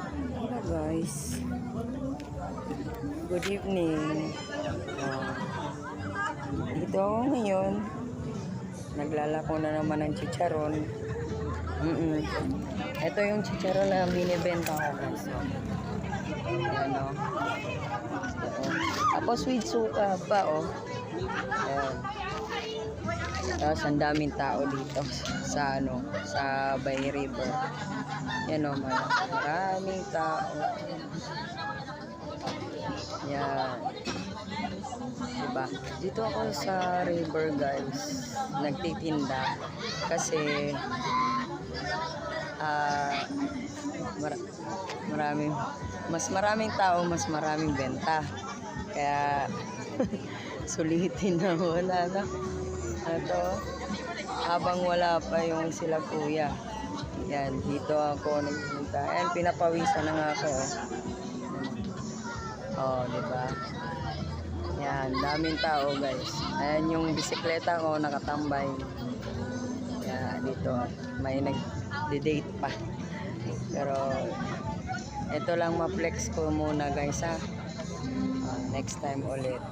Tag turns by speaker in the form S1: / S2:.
S1: Hello guys, good evening. Dito ako ngayon, naglalako na naman ng chicharon. Ito yung chicharon na binibenta ko guys. Ayan o. Tapos with suka pa o. Ayan. Tapos ang daming tao dito sa sa Bay River. Yan o, maraming tao. Yan. Diba? Dito ako sa river guys, nagtitinda kasi maraming tao, mas maraming benta. Kaya sulitin na wala na. Ito, habang wala pa yung sila kuya. Yan, dito ako nagpunta. Ayan, pinapawisan na nga ako. Oh, diba? Yan, daming tao guys. Ayan yung bisikleta ko nakatambay. Yan, dito may nag-date pa. Pero ito lang ma-flex ko muna guys ha. Next time ulit.